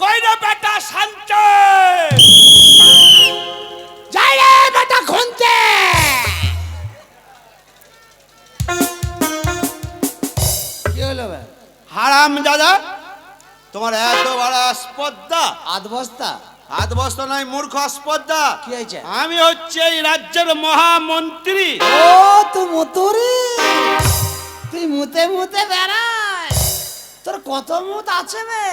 কই রে বেটা শান্ত যাই রে বেটা খুনতে। কি হলো বে? হারাম দাদা, তোমার এত বড় স্পর্ধা। আধ বস্তা হাত বস্তা নাই মূর্খ স্পর্ধা। কি হয়েছে? আমি হচ্ছে এই রাজ্যের মহামন্ত্রী। ও তুই মুতুরি, তুই মুতে মুতে বেড়াস, তোর কত মুত আছে বে?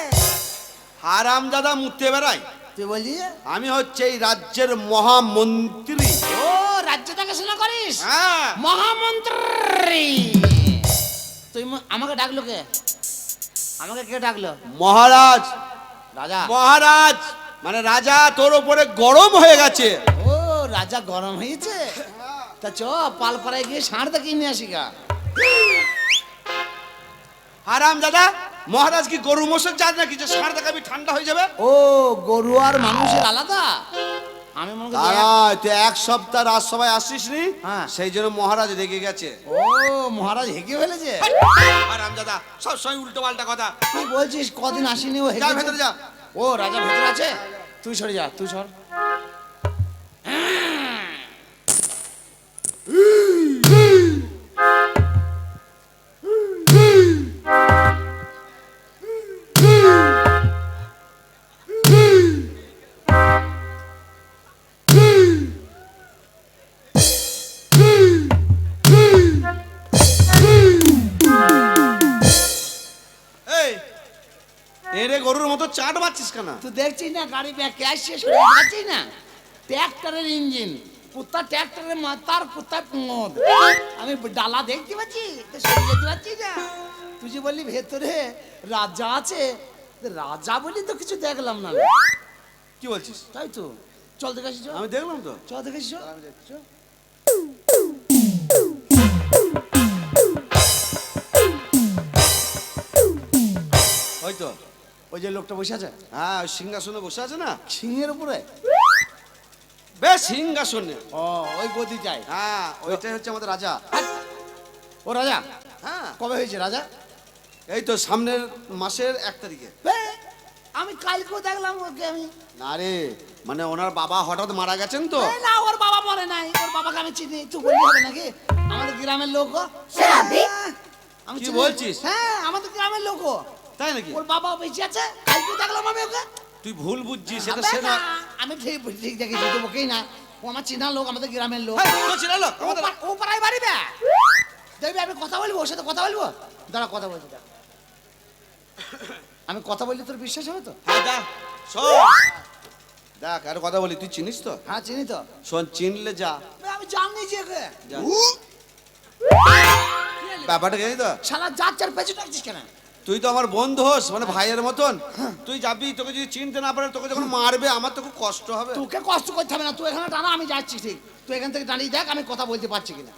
হারাম দাদা মুতে বেড়াই। তুই বললি আমি হচ্ছে এই রাজ্যের মহামন্ত্রী। ও রাজ্য দেখাশোনা করিস, হ্যাঁ, মহামন্ত্রী। তুই আমাকে ডাকলো কে? আমাকে কে ডাকলো? মহারাজ। রাজা। মহারাজ মানে রাজা তোর উপরে গরম হয়ে গেছে। ও রাজা গরম হয়েছে, তা চ পালপাড়ায় গিয়ে ষাঁড় দেখে নিয়ে আসি গা। হারাম দাদা, মহারাজ কি গরু মোষের জাত নাকি যে ষাঁড় দেখাবি ঠান্ডা হয়ে যাবে? ও গরু আর মানুষের আলাদা। আমি মনে করি তুই এক সপ্তাহ রাজসভায় আসিস নি, হ্যাঁ। সেই জন্য মহারাজ রেগে গেছে। ও মহারাজ হেগে ফেলেছে। হারাম দাদা সব সময় উল্টো পাল্টা কথা। তুই বলছিস কদিন আসিনি ও যা হেগেছে? ভেতরে যা। ও রাজা ভেতরে আছে, তুই সরে যা, তুই সর। এই এরে গরুর মতো চাট মারছিস কেন? তুই দেখছিস না গাড়ি ক্যাশ শেষ করে যাচ্ছিস না? ট্র্যাক্টরের ইঞ্জিন, কুত্তা ট্র্যাক্টরের মাথার কুত্তা পুঙদ। আমি ডালা দেখতে পাচ্ছি, তো সরে যেতে পারছি না। তুই যে বললি ভেতরে রাজা আছে, রাজা বলি তো কিছু দেখলাম না আমি। কি বলছিস? তাই তো, চল দেখে আসি, চল। আমি দেখলাম তো। চল দেখে আসি, চল। চল। হয়তো ওই যে লোকটা বসে আছে, হ্যাঁ, ওই সিংহাসনে বসে আছে না, সিংহের উপরে। বেশ সিংহাসনে। ও ওই গদি চাই। হ্যাঁ, ওইটাই হচ্ছে আমাদের রাজা। ও রাজা হ্যাঁ, কবে হয়েছে রাজা? এই তো সামনের মাসের 1 তারিখে। আমি কালকেও দেখলাম ওকে আমি। না রে, মানে ওনার বাবা হঠাৎ মারা গেছেন তো। এই না, ওর বাবা মরে নাই, ওর বাবাকে আমি চিনি। তুই বললি হবে নাকি? আমাদের গ্রামের লোক ও। আমি কি চিনি। বলছিস? হ্যাঁ, আমাদের গ্রামের লোক ও। তাই নাকি? ওর বাবা বেঁচে আছে, কালকে দেখলাম আমি ওকে। তুই ভুল বুঝছিস, সেটা আবে সে না। না, আমি ঠিক ঠিক দেখেছি, তো ওকেই না। ও আমার চেনা লোক, আমাদের গ্রামের লোক। হেই, তো ছিল লোক, আমাদের। ও পাড়ায় বাড়ি বে। দেখবি আমি কথা বলবো, ওর সাথে কথা বলবো। দাঁড়া, কথা বলছি, দাঁড়া। আমি কথা বললে তোর বিশ্বাস হবে তো? হ্যাঁ, যা, শোন। দেখ, আর কথা বলি, তুই চিনিস তো? হ্যাঁ চিনি তো। শোন, চিনলে যা। আমি জানি যে ওকে। যা। ব্যাপারটা জানি তো। শালা যাচ্ছার পেছনে রাখছিস কেন? তুই তো আমার বন্ধু হোস, মানে ভাইয়ের মতন। তুই যাবি, তোকে যদি চিনতে না পারে, তোকে যখন মারবে আমার তো খুব কষ্ট হবে। তোকে কষ্ট করতে হবে না, তুই এখানে টানা, আমি যাচ্ছি ঠিক। তুই এখান থেকে দাঁড়িয়ে দেখ আমি কথা বলতে পারছি কিনা।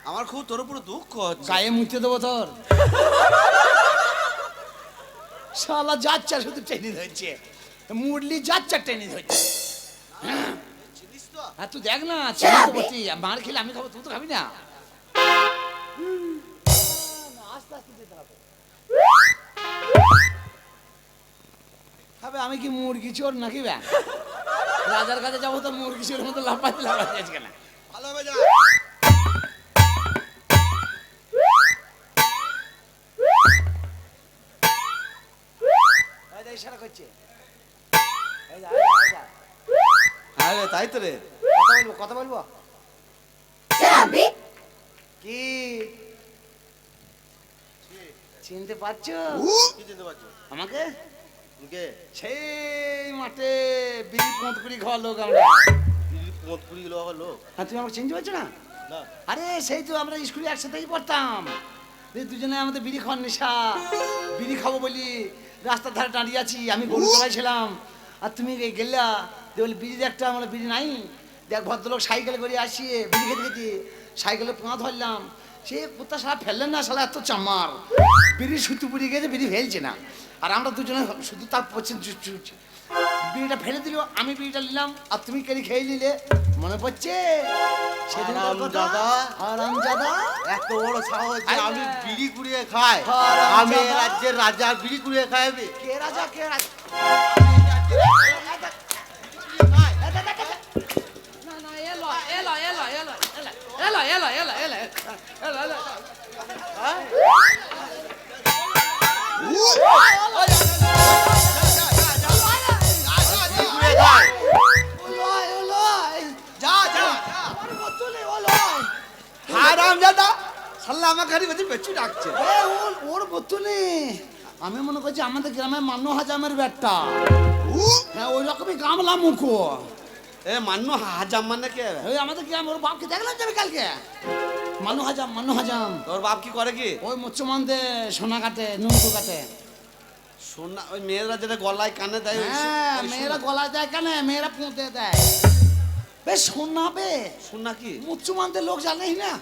আমার খুব তোর উপরে দুঃখ হচ্ছে। গায়ে মুতে দেবো তোর। শালা যাচ্ছা শুধু টেনে ধরছে, মুরলি যাচ্ছা টেনে ধরছে। চিনিস তো? হ্যাঁ তুই দেখ না, চিনি তো বলছি, মার খেলে আমি খাবো, তুই তো খাবি না। আস্তে আস্তে যেতে হবে। আমি কি মুরগি চোর নাকি ব্যাং? রাজার কাছে যাবো তো মুরগি চোর মতো লাফাতে লাফাতে আজকে না। ভালো হবে, যা। ইশারা করছে। হ্যাঁ রে, তাই তো রে। কথা বলবো। কি চিনতে পারছো কি চিনতে পারছো? আমাকে? কে? সেই মাঠে বিড়ি পথ করি খাওয়া লোক আমরা। মদ পুরি গেলো আমার লোক। হ্যাঁ তুমি আমাকে চিনতে পারছো না? না। আরে সেই তো আমরা স্কুলে একসাথেই পড়তাম। দুজনে আমাদের বিড়ি খাওয়ার নেশা। বিড়ি খাবো বলি রাস্তার ধারে দাঁড়িয়ে আছি, আমি গরু চড়াইছিলাম, আর তুমি গেলা বলি বিড়ি একটা, আমরা বিড়ি নাই। দেখ ভদ্রলোক সাইকেলে করে আসিয়ে বিড়ি খেতে খেতে সাইকেলে পোঁয়া ধরলাম। সে কোথা সারা ফেললেন না, সারা এত চামার বিড়ি সুতো পুড়িয়ে গেছে, বিড়ি ফেলছে না। আর আমরা দুজনে শুধু তার পছন্দ বিড়িটা ফেলে দিল, আমি বিড়িটা নিলাম আর তুমি কেড়ে খেয়ে নিলে, মনে পড়ছে সেদিন হারামজাদা। হারামজাদা। এত বড় সাহস যে আমি বিড়ি কুড়িয়ে খাই, হারামজাদা। আমি এই রাজ্যের রাজা বিড়ি কুড়িয়ে খাইবে? কে রাজা কে রাজা? না না এলো এলো এলো এলো এলো এলো এলো এলো এলো এলো বিড়ি কুড়িয়ে খাই। ওলয়, ওলয়। যা যা আমার বোতলে ওলয়। হারামজাদা শালা আমাকে খালি বলছে বেচু ডাকছে। এ, ওর বোতলে। আমি মনে করছি আমাদের গ্রামে মান্নু হাজামের ব্যাটটা। হ্যাঁ, ওই রকমই গামলা মুখো। এ মান্নু হাজাম মানে কে? ওই আমাদের গ্রামে ওর বাপকে দেখলাম যাবে কালকে। মান্নু হাজাম, মান্নু হাজাম। তোর বাপ কি করে কি? ওই মুচ্চমানদে সোনা কাটে, নুনকু কাটে। সোনা ওই মেয়েরা যেটা গলায় কানে দেয় ওই হ্যাঁ, ওই মেয়েরা গলায় দেয় কেন? মেয়েরা পুঁতে দেয়। বেশ সোনা বে। সোনা কি? মুচ্চমানদের লোক জানেই না।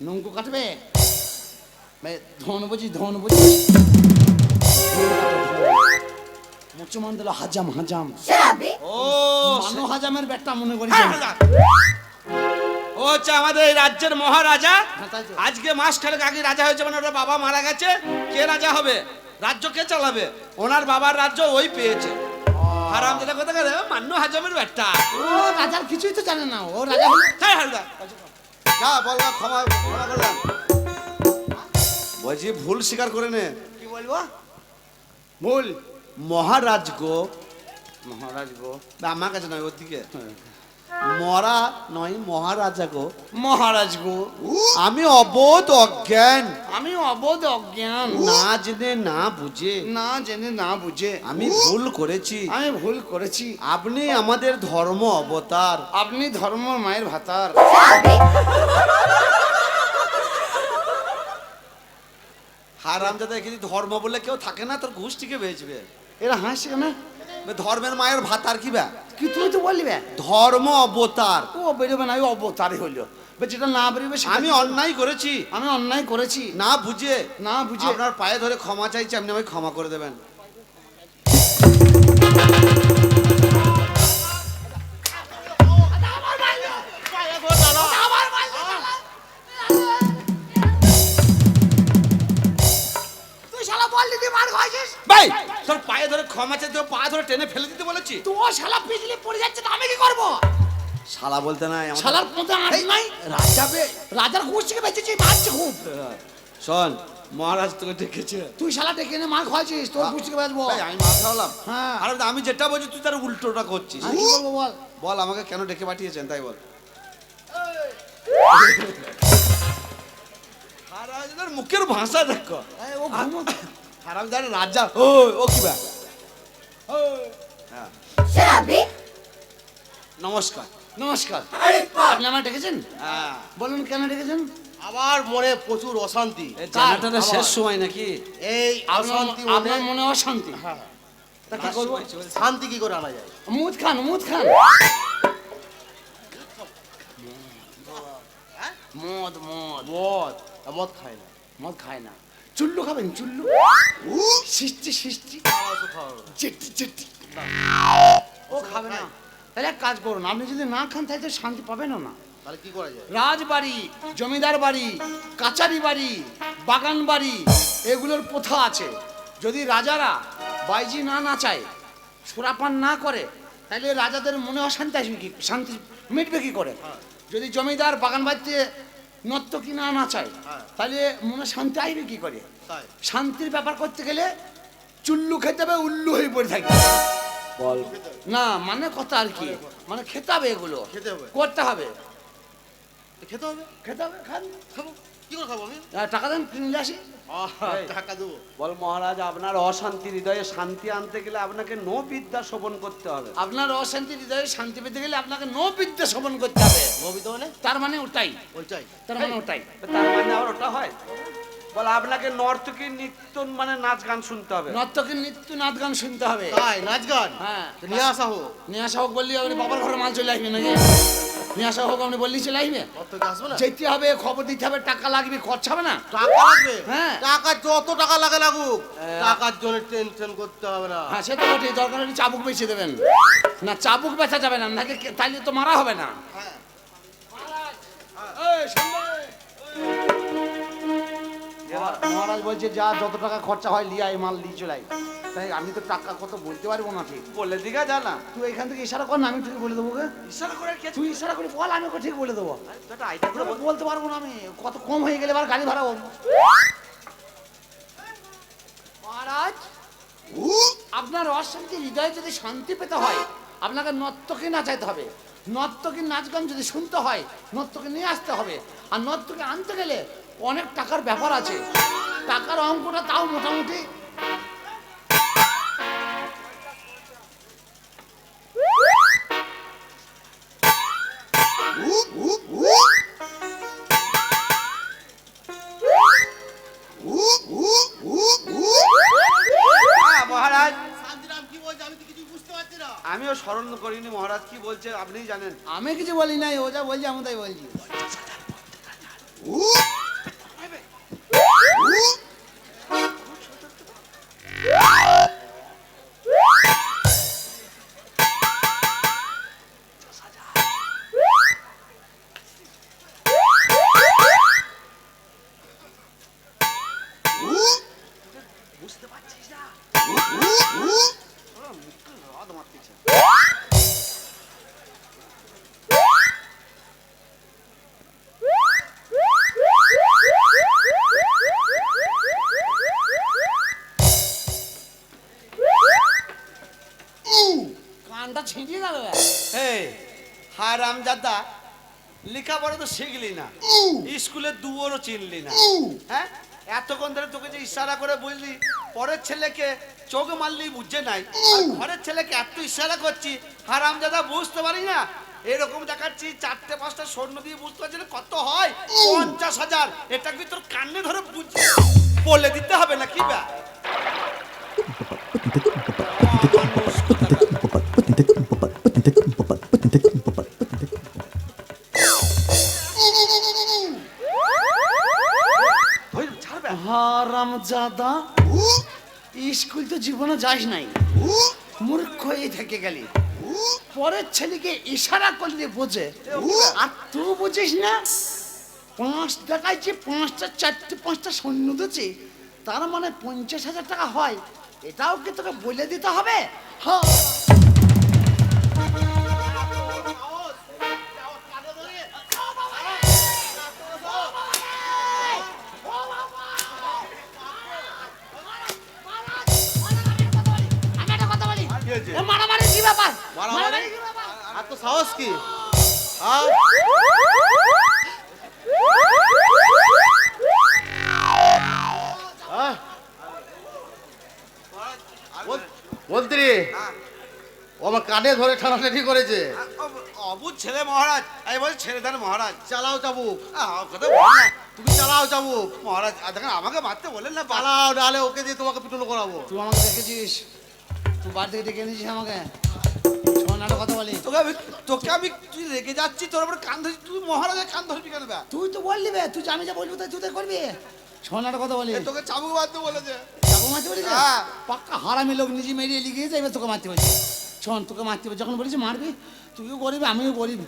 নুনকু কাটবে। ধন বুঝি, ধন বুঝি। মুচ্চমান দিল হাজাম, হাজাম। ও মানো হাজামের ব্যাটটা মনে করি। ও হচ্ছে আমাদের এই রাজ্যের মহারাজা। হ্যাঁ, তাই তো। আজকে মাস খানেক আগে রাজা হয়েছে, মানে ওর বাবা মারা গেছে। কে রাজা হবে? রাজ্য কে চালাবে? ওনার বাবার রাজ্য ওই পেয়েছে। হারাম যেটা কথা গেলে মান্নু হাজামের ব্যাটটা। ও রাজার কিছুই তো জানে না, ও রাজা হলো। তাই হারদা যা বল না, ক্ষমা ক্ষমা করলাম। বলছি ভুল স্বীকার করে নে। কি বলবো? ভুল। মহারাজ গো, মহারাজ গো। না, আমার কাছে নয়, ওর দিকে। মরা নয়, মহারাজা গো। মহারাজ গো। আমি অবোধ অজ্ঞান, আমি অবোধ অজ্ঞান, না জেনে না বুঝে না জেনে না বুঝে আমি ভুল করেছি। আমি ভুল করেছি। আপনি আমাদের ধর্ম অবতার। আপনি ধর্ম মায়ের ভাতার। হারামজাদা এখানে ধর্ম বলে কেউ থাকে না, তোর গোষ্ঠীকে বেচবে। এরা হাসছে কেন? ধর্মের মায়ের ভাতার কি ব্যা? কি তুই তো বলবে? ধর্ম অবতার। ও বেরোবে না, ওই অবতারই হইলো। যেটা না বেরোবে সেটা আমি কি? অন্যায় করেছি, আমি অন্যায় করেছি, না বুঝে না বুঝে। আপনার পায়ে ধরে ক্ষমা চাইছি, আপনি আমাকে ক্ষমা করে দেবেন। তুই শালা বললি তুই মার খাইছিস। ভাই তোর পায়ে ধরে ক্ষমা চাইতে, পা ধরে টেনে ফেলে দিতে বলেছি। তো শালা পিছলে পড়ে যাচ্ছে, তো আমি কি করবো? শালা বলতে নাই আমাদের- শালার পোঁতে আট নাই। রাজা বে। রাজার গোষ্ঠীকে বেঁচেছি, মারছে খুব। শোন, মহারাজ তোকে ডেকেছে। তুই শালা ডেকে এনে মার খাইছিস, তোর গোষ্ঠীকে বেঁচবো। ভাই, আমি মার খাওয়ালাম। হ্যাঁ। আরে আমি যেটা বলছি তুই তার উল্টোটা করছিস। আর কি বলবো বল? বল আমাকে কেন ডেকে পাঠিয়েছেন তাই বল। হারামজাদার মুখের ভাষা দেখো। এই, ও ঘুমো। হারামজাদার রাজা। ও ও কি বা? হ্যাঁ। নমস্কার। নমস্কার। আপনি আমার ডেকেছেন? হ্যাঁ। বলুন কেন ডেকেছেন? আমার মনে প্রচুর অশান্তি। এই জানাটারে শেষ সময় নাকি? এই অশান্তি মনে আপনার মনে অশান্তি। তা কি করবো? শান্তি কি করে আনা যায়? মুদ খান, মুদ খান। মদ, মদ। মদ, মদ খায় না। মদ খায় না। চুল্লু খাবেন? চুল্লু। সৃষ্টি, সৃষ্টি। চেট্টি, চেট্টি। ও খাবে না। তাহলে এক কাজ করুন, আপনি যদি না খান তাহলে তো শান্তি পাবেন না। তাহলে কি করা যায়? রাজবাড়ি, জমিদার বাড়ি, কাচারি বাড়ি, বাগান বাড়ি, এগুলোর প্রথা আছে। যদি রাজারা বাইজি না নাচায়, সুরাপান না করে, তাহলে রাজাদের মনে অশান্তি আসবে কি, শান্তি মিটবে কি করে? যদি জমিদার বাগান বাড়িতে নর্তকী না নাচায়, তাহলে মনে শান্তি আসবে কি করে? তাই শান্তির ব্যাপার করতে গেলে চুল্লু খেতে হবে, উল্লু হয়ে পড়ে থাকবে। বল। না মানে কথা আর কি, মানে খেতে হবে, এগুলো খেতে হবে। করতে হবে, খেতে হবে। খেতে হবে। খান, খাবো। কি করে খাবো আমি? টাকা দেন, কিনে আসি। টাকা দেবো। বল মহারাজ, আপনার অশান্তি হৃদয়ে শান্তি আনতে গেলে আপনাকে নো বিদ্যা শোভন করতে হবে। আপনার অশান্তি হৃদয়ে শান্তি পেতে গেলে আপনাকে নো বিদ্যা শোভন করতে হবে। নবিতা মানে তার মানে ওটাই, ওইটাই। তার মানে ওটাই। তার মানে আবার ওটা হয়? বল আপনাকে নর্তকী নিত্য মানে নাচ গান শুনতে হবে। নর্তকীর নিত্য নাচ গান শুনতে হবে। তাই নাচ গান? হ্যাঁ, তো নিয়ে আসা হোক। নিয়ে আসা হোক বললি আপনি বাবার ঘরে মাল চলে আসবে নাকি? মিয়াশা হোক আপনি বললি চলে আসবে ওর থেকে আসবে না যেতে হবে, খবর দিতে হবে, টাকা লাগবে, খরচা হবে না? টাকা লাগবে হ্যাঁ। টাকা যত টাকা লাগে লাগুক টাকার জন্য টেনশন করতে হবে না হ্যাঁ সে তো বটে, দরকার হলে চাবুক বেছে দেবেন। না চাবুক বেচা যাবে না, নাকি তাইলে তো মারা হবে না। হ্যাঁ। এই, শুনবে? মহারাজ বলছে যা যত টাকা খরচা হয় লিয়ে আয়, মাল দিয়ে চলে আয়। তাই আমি তো টাকা কত বলতে পারবো না ঠিক। বলে দিঘা যা না তুই এখান থেকে ইশারা কর না, আমি ঠিক বলে দেবো গে। ইশারা করে কে তুই ইশারা করে বল, আমি ওকে ঠিক বলে দেবো। একটা আইডিয়া করে বল। বলতে পারবো না আমি, কত কম হয়ে গেলে এবার গাড়ি ভাড়া হবো। মহারাজ, আপনার অশান্তি হৃদয়ে যদি শান্তি পেতে হয়, আপনাকে নর্তকী নাচাইতে হবে। নর্তকীর নাচ গান যদি শুনতে হয়, নর্তকী নিয়ে আসতে হবে। আর নর্তকী আনতে গেলে অনেক টাকার ব্যাপার আছে। টাকার অঙ্কটা তাও মোটামুটি হ্যাঁ, মহারাজ শান্তিরাম কি বলছে আমি তো কিছু বুঝতে পারছি না আমিও স্মরণ করিনি মহারাজ কি বলছে আপনিই জানেন। আমি কিছু বলি নাই, ও যা বলছি আমি তাই বলছি। বুঝতে পারছিস না রদ মারতেছে। কানটা ছিঁড়িয়ে গেল। এই হারামজাদা লেখাপড়া তো শিখলি না, স্কুলে দুয়ারও চিনলি না, হ্যাঁ এতক্ষণ ধরে তোকে যে ইশারা করে বললি, পরের ছেলেকে চোখ মারলি বুঝছে নাই, আর ঘরের ছেলেকে এত ইশারা করছি হারামজাদা বুঝতে পারি না। এরকম দেখাচ্ছি 4-5টা স্বর্ণ দিয়ে বুঝতে পারছি না কত হয়, 50,000। এটা কি তোর কানে ধরে বুঝছি বলে দিতে হবে না কি ব্যা হারামজাদা, স্কুল তো জীবনে যাস নাই, মূর্খ হয়ে থেকে গেলি। পরের ছেলেকে ইশারা করলে বোঝে, আর তুই বুঝিস না। 5 টাকায় যে 5টা 4টে 5টা সৈন্য দিচ্ছে, তার মানে 50,000 টাকা হয়। এটাও কি তোকে বলে দিতে হবে? হ্যাঁ। হয়েছে? মারামারি কি ব্যাপার? মারামারি? মারামারি কি ব্যাপার? আর তো সাহস কি হ্যাঁ হ্যাঁ? মন্ত্রী ও আমার কানে ধরে ঠানাঠানি করেছে অবুধ ছেলে মহারাজ, আমি বলছি ছেড়ে দেন মহারাজ। চালাও চাবুক কথা বল না তুমি চালাও চাবুক মহারাজ, দেখেন আমাকে মারতে বলেন না। চালাও নাহলে ওকে দিয়ে তোমাকে পিটুনো করাবো তুই আমাকে দেখেছিস, তুই বাড়ি থেকে ডেকে এনেছিস আমাকে। শোনাটা কথা বলি, তোকে আমি তুই রেগে যাচ্ছি, তোর উপর কান ধরছি, তুই মহারাজের কান ধরবি কেন ব্যা? তুই তো বললি বে, তুই আমি যা বলবো তাই তুই তাই করবি। শোনাটা কথা বলি, তোকে চাবুক মারতে বলেছে। যাবো মারতে বলিস? হ্যাঁ। পাক্কা হারামি লোক, নিজে মেরিয়ে লিখিয়ে যাবে তোকে মারতে বলছি। শোন, তোকে মারতে বলছি, যখন বলিস মারবি, তুইও গরিব আমিও গরিব,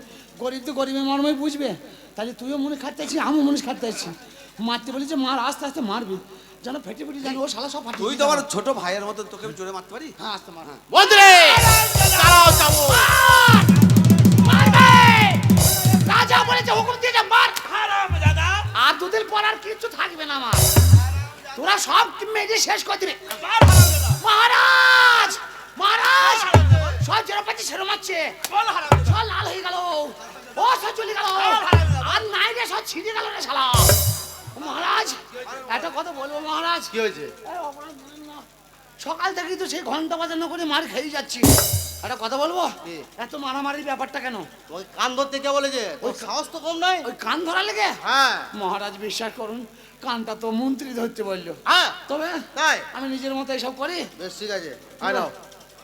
গরিব তো গরিবের মর্মই বুঝবে। তাহলে তুইও মনে খাটতে আছিস, আমিও মনে খাটতে আছি। মারতে বলেছে মার, আস্তে আস্তে মারবি, যেন ফেটে ফেটে জানি ও শালা সব ফাটিয়ে তুই দিতে তো আমার হবে। ছোট ভাইয়ের মতো, তোকে আমি জোরে মারতে পারি? হ্যাঁ আস্তে মার, হ্যাঁ। মন্ত্রী চালাও চাবুক মারবে! রাজা বলেছে হুকুম দিয়েছে মার। আর দুদিন পর আর কিচ্ছু থাকবে না আমার, তোরা সব মেরে শেষ করে দিবে। মহারাজ, মহারাজ, সব যেরকম পাচ্ছে সেরকম মারছে, সব লাল হয়ে গেল, ও সব চলে গেল, আর নাই রে, সব ছিঁড়ে গেল রে শালা। মহারাজ একটা কথা বলবো মহারাজ, কি হয়েছে এই অপরাধ বলেন না। সকাল থেকেই তো সেই ঘন্টা বাজানো করে মার খেয়ে যাচ্ছি। একটা কথা বলবো, কি? এত মারামারির ব্যাপারটা কেন? ওই কান ধরতে কে বলেছে ওই সাহস তো কম নাই ওই কান ধরা লেগে? হ্যাঁ মহারাজ বিশ্বাস করুন, কানটা তো মন্ত্রী ধরতে বললো। হ্যাঁ তবে তাই আমি নিজের মতো এসব করি। বেশ ঠিক আছে আয় নাও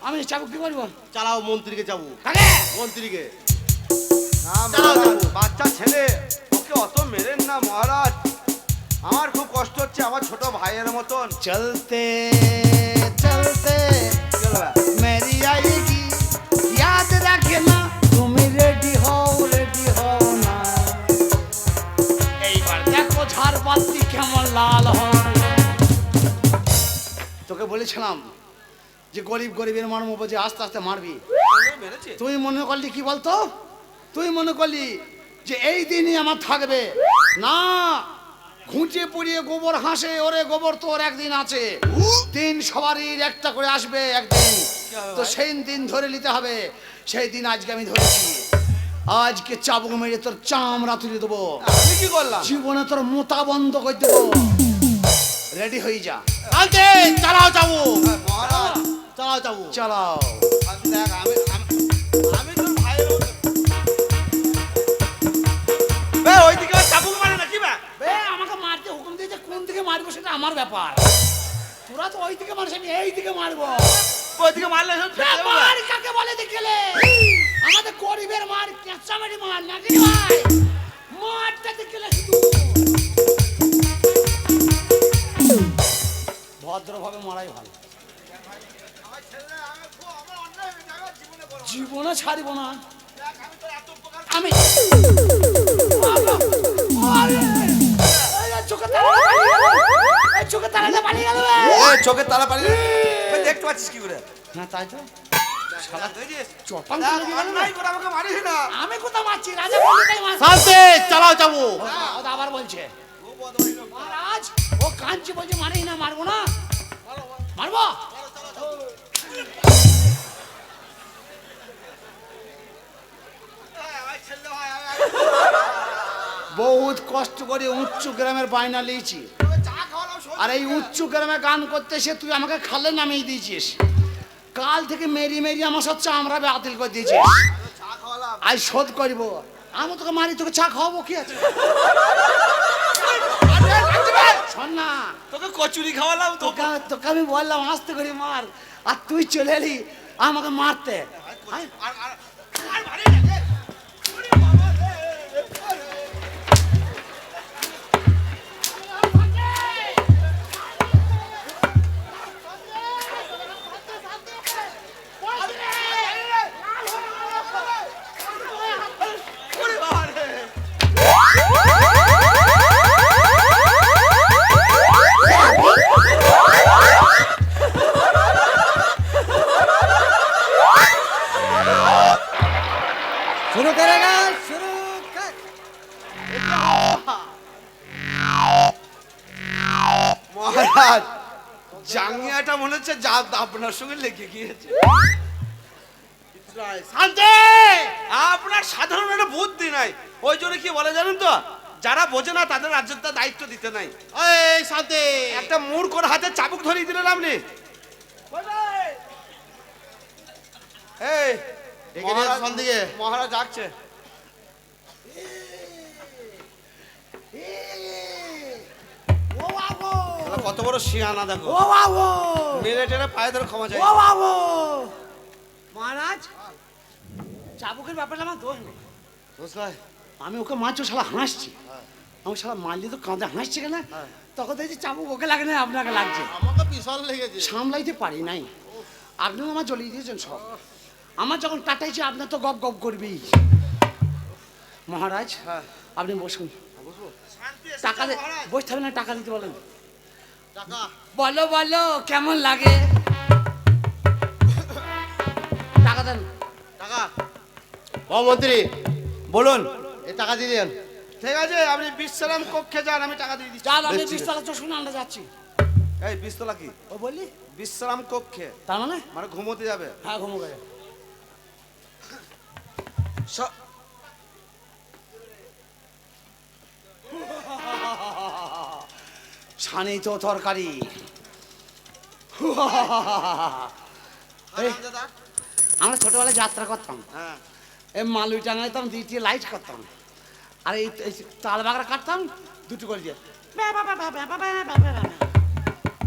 আমি চাবুক কি করবো? চালাও মন্ত্রীকে চাবুক কাকে? মন্ত্রীকে না না মহারাজ, বাচ্চা ছেলে, ওকে অত মেরেন না মহারাজ। আমার খুব কষ্ট হচ্ছে, আমার ছোট ভাইয়ের মতন। চলতে চলতে কি হলো ভাই? মেরি আয়েগি याद রাখনা তুমি রেডি হও না। এইবার দেখো ঝাড়বাতি কেমন লাল হয়। তোকে বলেছিলাম যে গরিব গরিবের মারবো বুঝে আস্তে আস্তে মারবি। আমাকে মেরেছে? তুই মনে করলি কি বলতো, তুই মনে করলি যে এই দিনই আমার থাকবে না। ঘুঁচে পুড়িয়ে গোবর হাসে, ওরে গোবর তোর একদিন আছে। দিন সবারই একটা করে আসবে একদিন, হবে তো ভাই? সেই দিন ধরে নিতে হবে। সেই দিন আজকে আমি ধরেছি। আজকে চাবুক মেরে তোর চামড়া তুলে দেবো, আমি কি করলাম? জীবনে তোর মোতা বন্ধ করে দেবো। রেডি হয়ে যা। শান্তি, চালাও যাবো, মহারাজ, চালাও যাবো। চালাও। আমি দেখ, আমি তোর ভাইয়ের মতন। বে, ওইদিকে আবার চাবুক মারে নাকি বে? বে, আমাকে মারতে হুকুম দিয়েছে, কোন দিকে মারবো সেটা আমার ব্যাপার। তোরা তো ওই দিকে মারছিস, আমি এই দিকে মারবো। ওইদিকে মারলে সব ফেটে যাবে বে। মার কাকে বলে দেখলে? আমাদের গরিবের মার, কেঁচামেরি মার নাকি ভাই? মারটা দেখলে শুধু ভদ্রভাবে মারাই ভালো। আমার ছেলে, আমার অন্যায় হয়ে যাবে, জীবনে বড়। জীবনে ছাড়িব না দেখ, আমি তোর এত উপকার আমি। আরে, এই চোখে তারা পালিয়ে গেল। এই চোখে তারাটা পালিয়ে গেল বে। এই চোখের তারা পারি দেখতে পাচ্ছিস কি করে? হ্যাঁ তাই তো। শালা তুই যে চপাং দেখ, করে দিয়ে গেল বে। অন্যায় করে আমাকে মারিস না। আমি কোথাও মারছি, রাজা বলতে তাই মারছি। শান্তি, চালাও যাবো। ও আবার বলছে মহারাজ, ও কাঞ্চি বলছে মারিস না, মারবো না, মারবো। বহুত কষ্ট করে উচ্চ গ্রামের বায়না লিয়েছি, আর এই উচ্চ গ্রামে গান করতে এসে তুই আমাকে খালে নামিয়ে দিয়েছিস। কাল থেকে মেরি মেরি আমার সাথে আমরা বাতিল করে দিয়েছিস। আজ শোধ করবো। আমি তোকে মারি, তোকে চা খাওয়াবো, কি আছে? শোন না, তোকে কচুরি খাওয়ালাম তো। তোকে তোকে আমি বললাম আস্তে করে মার, আর তুই চলে এলি আমাকে মারতে। আয়, शुरू करेगा शुरू कर মহারাজ, জাঙ্গিয়াটা মনে হচ্ছে যা আপনার সঙ্গে লেগে গিয়েছে। শান্তি, আপনার সাধারণ একটা বুদ্ধি নাই, ওই জন্য কি বলে জানেন তো, যারা বোঝে না তাদের রাজ্যের দায়িত্ব দিতে নাই। এই শান্তি, একটা মূর্খর হাতে চাবুক ধরিয়ে দিলেন আপনি। এই ডেকে নিয়ে এসো শান্তিকে। মহারাজ ডাকছে। ও বাবু, শালা কত বড় শিয়ানা দেখো, ও বাবু, মেরে টেরে পায়ে ধরে ক্ষমা চাই। ও বাবু। মহারাজ, চাবুকের ব্যাপারটা আমার দোষ নেই। বুঝলাই? আমি ওকে মারছি, ও শালা হাসছি। আমি শালা মারলি তো কাঁদে হাসছে কেন? তখন দেখছি চাবুক ওকে লাগে না, আপনাকে লাগছে। আমাকে বিশাল লেগেছে। সামলাইতে পারি নাই। আপনিও আমার জ্বলিয়ে দিয়েছেন সব। আমার যখন কাটাইছে আপনার তো গপ গপ করবেই। মহারাজ, আপনি বসুন। টাকা বসতে হবে না, টাকা দিতে বলেন। টাকা, বলো বলো কেমন লাগে, টাকা দেন। টাকা। মহামন্ত্রী, বলুন। এই টাকা দিয়ে দেন। ঠিক আছে, আপনি বিশ্রাম কক্ষে যান, আমি টাকা দিয়ে দিচ্ছি। চল, আমি বেশ, ঠিক আছে। বিশতলা চশুন আমরা যাচ্ছি। এই বিস্তলা কি? ও বললি বিশ্রাম কক্ষে তার মানে? মানে ঘুমোতে যাবে? হ্যাঁ, ঘুমো গেছে। স- ছানি তো তরকারি। এই, আমরা ছোটবেলায় যাত্রা করতাম, হ্যাঁ, এই মালুই টাঙাইতাম, দিয়ে লাইট করতাম, আর এই তাল বাগড়া কাটতাম দুটো করে দিয়ে।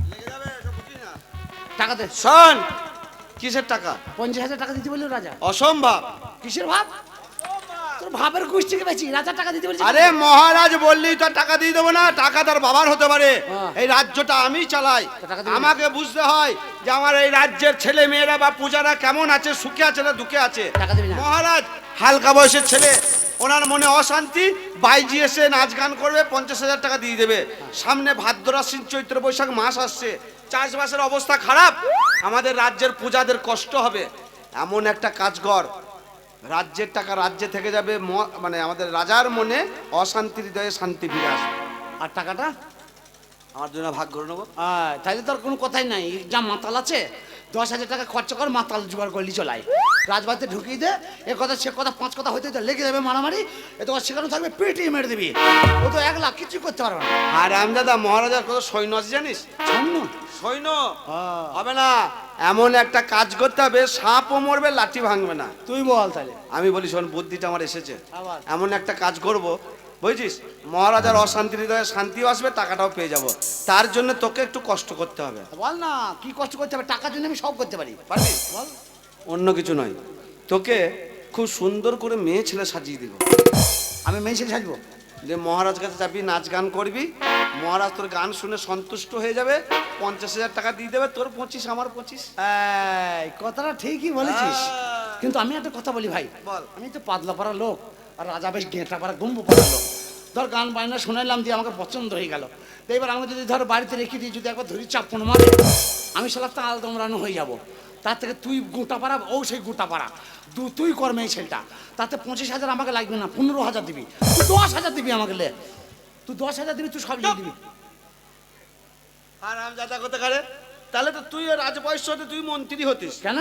লেগে যাবে, সব বুঝি না। টাকা দে। শোন, কিসের টাকা? 50,000 টাকা দিতে বললো রাজা। অসম্ভব। কিসের ভাব? তোর ভাবের গোষ্ঠীকে বেশি রাজার টাকা দিতে পারছিস? আরে মহারাজ বললি তো টাকা দিয়ে দেবো না, টাকা তার বাবার হতে পারে। হ্যাঁ। এই রাজ্যটা আমি চালাই, তো টাকা দিবি না? আমাকে বুঝতে হয় যে আমার এই রাজ্যের ছেলে মেয়েরা বা পূজারা কেমন আছে, সুখে আছে না দুঃখে আছে। টাকা দিবি না? মহারাজ হালকা বয়সের ছেলে, ওনার মনে অশান্তি, বাইজি এসে নাচ গান করবে, 50,000 টাকা দিয়ে দেবে। সামনে ভাদ্র আশ্বিন চৈত্র বৈশাখ মাস আসছে, চাষবাসের অবস্থা খারাপ, আমাদের রাজ্যের পূজাদের কষ্ট হবে। এমন একটা কাজ কর, রাজ্যের টাকা রাজ্যে থেকে যাবে, মানে আমাদের রাজার মনে অশান্তির হৃদয়ে শান্তি ফিরে আসবে। আর টাকাটা আমার জন্য ভাগ করে নেবো। তাহলে তোর কোনো কথাই নাই, যা মাতাল আছে 10,000 টাকা খরচা কর, মাতাল জোগাড় করলি চলাই, রাজবাড়িতে ঢুকিয়ে দে। এ কথা সে কথা 5 কথা হইতে লেগে যাবে মারামারি, এ তো সেখানে থাকবে পেটিয়ে মেরে দিবি, ও তো 1 লাখ কিছু করতে পারবে না। আর রামদাদা মহারাজার কত সৈন্য আছে জানিস? শোন সৈন্য হবে না, এমন একটা কাজ করতে হবে সাপও মরবে লাঠি ভাঙবে না। তুই বল তাহলে। আমি বলি শোন, বুদ্ধিটা আমার এসেছে, আবার? এমন একটা কাজ করব বুঝছিস, মহারাজার অশান্তির হৃদয়ে শান্তিও আসবে, টাকাটাও পেয়ে যাব। তার জন্য তোকে একটু কষ্ট করতে হবে। বল না কি কষ্ট করতে হবে, টাকার জন্য আমি সব করতে পারি। পারবি? বল। অন্য কিছু নয়, তোকে খুব সুন্দর করে মেয়ে ছেলে সাজিয়ে দিব। আমি মেয়ে ছেলে সাজবো? যে মহারাজ কাছে যাবি, নাচ গান করবি, মহারাজ তোর গান শুনে সন্তুষ্ট হয়ে যাবে, 50,000 টাকা দিয়ে দেবে, তোর 25 আমার 25। এই কথাটা ঠিকই বলেছিস, কিন্তু আমি একটা কথা বলি ভাই, বল। আমি তো পাতলা পাড়া লোক, আর রাজা বেশ গেঁটা পাড়া গম্বু পাড়া লোক। ধর গান বায়না শোনাইলাম দিয়ে আমাকে পছন্দ হয়ে গেল, তো এবার আমি যদি ধর বাড়িতে রেখে দিই, যদি একবার ধরি চাপন মারে, আমি সালা তাল দমরানো হয়ে যাব। তার থেকে তুই গোটা পাড়া, ও সেই গোটা পাড়া, তুই কর মেয়ে ছেলেটা, তাতে 25,000 আমাকে লাগবে না, 15,000 দিবি, তুই 10,000 দিবি আমাকে, লে তুই 10,000 দিবি, তুই সব দিয়ে দিবি। আর আমি যাতা করতে পারে, তাহলে তো তুই রাজবয়স্য হতে তুই মন্ত্রী হতিস। কেন?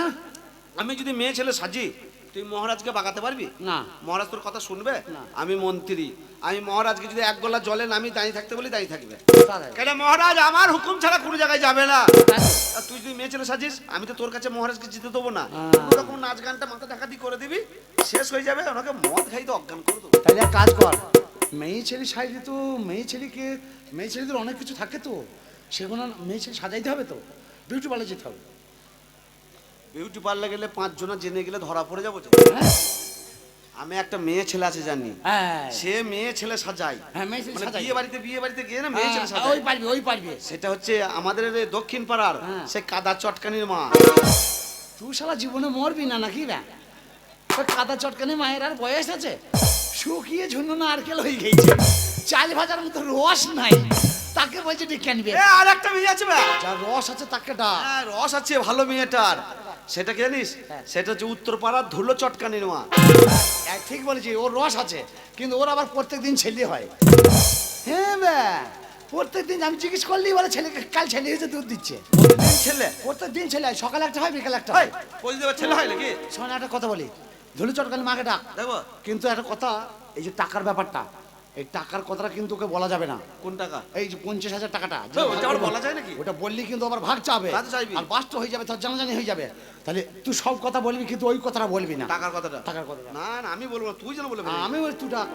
আমি যদি মেয়ে ছেলে সাজি, তুই মহারাজকে বাগাতে পারবি? না। মহারাজ তোর কথা শুনবে? না। আমি মন্ত্রী, আমি মহারাজকে যদি 1 গোলা জলে নামি দাঁড়িয়ে থাকতে বলি দাঁড়িয়ে থাকবে। তাই। কেন মহারাজ আমার হুকুম ছাড়া কোনো জায়গায় যাবে না। তাই। আর তুই যদি মেয়ে ছেলে সাজিস, আমি তো তোর কাছে মহারাজকে জিতে দেবো না, ওরকম নাচ গানটা মাথা ঢাকা দিয়ে করে দিবি, শেষ হয়ে যাবে, ওনাকে মদ খাইতে অজ্ঞান করে দেবো। তাহলে এক কাজ কর, মেয়ে ছেলে সাইডে তো মেয়ে ছেলেদের অনেক কিছু থাকে তো, সেগুলো মেয়ে ছেলে সাজাইতে হবে তো, বিউটি পার্লার যেতে হবে। বিউটি পার্লার গেলে 5 জনা জেনে গেলে ধরা পড়ে যাবো তো। হ্যাঁ আমি একটা মেয়ে ছেলে আছে জানি, হ্যাঁ সে মেয়ে ছেলে সাজায়, হ্যাঁ, মেয়ে ছেলে মানে সাজাই। বিয়ে বাড়িতে গিয়ে না মেয়ে ছেলে ওই সাজায়। পারবি, ওই পারবি। সেটা হচ্ছে আমাদের এই দক্ষিণ পাড়ার হ্যাঁ। সে কাদা চটকানির মা। তুই শালা জীবনে মরবি না নাকি রে? তোর কাদা চটকানি মায়ের আর বয়স আছে? শুকিয়ে ঝুন্ন নারকেল হয়ে গেছে, 4 ভাজার মতো রস নাই, তাকে বলছে ডেকে আনবে। আর একটা মেয়ে আছে বা, যার রস আছে তাকে ডাক। হ্যাঁ, রস আছে ভালো মেয়েটার, সেটা কি জানিস? হ্যাঁ। সেটা হচ্ছে উত্তর পাড়ার ধুলো চটকানির মা। ঠিক বলেছি, ওর রস আছে, কিন্তু ওর আবার প্রত্যেকদিন ছেলে হয়। হ্যাঁ ব্যা, প্রত্যেকদিন আমি জিজ্ঞেস করলেই বলে ছেলেকে কাল ছেলে হয়েছে দুধ দিচ্ছে। প্রতিদিন ছেলে প্রত্যেকদিন ছেলে হয়, সকালে একটা হয় বিকালে একটা হয়, হয়। প্রতিদিন আবার ছেলে হয় নাকি? শোন একটা কথা বলি, ধুলু চটকানি মাকে ডাক, দেখো কিন্তু একটা কথা, এই যে টাকার ব্যাপারটা, এই টাকার কথাটা কিন্তু ওকে বলা যাবে না। কোন টাকা? এই যে 50,000 টাকাটা, তো ওটা আবার বলা যায় নাকি? ওটা বললি কিন্তু আবার ভাগ চাবে, তা তো চাইবি। আর বাস্ট হয়ে যাবে, তোর জানাজানি হয়ে যাবে। তাহলে তুই সব কথা বলবি, কিন্তু ওই কথাটা বলবি না, টাকার কথাটা? টাকার কথাটা। না না, আমি বলবো না, তুই যেন বলে আমি বলি তুই ডাক।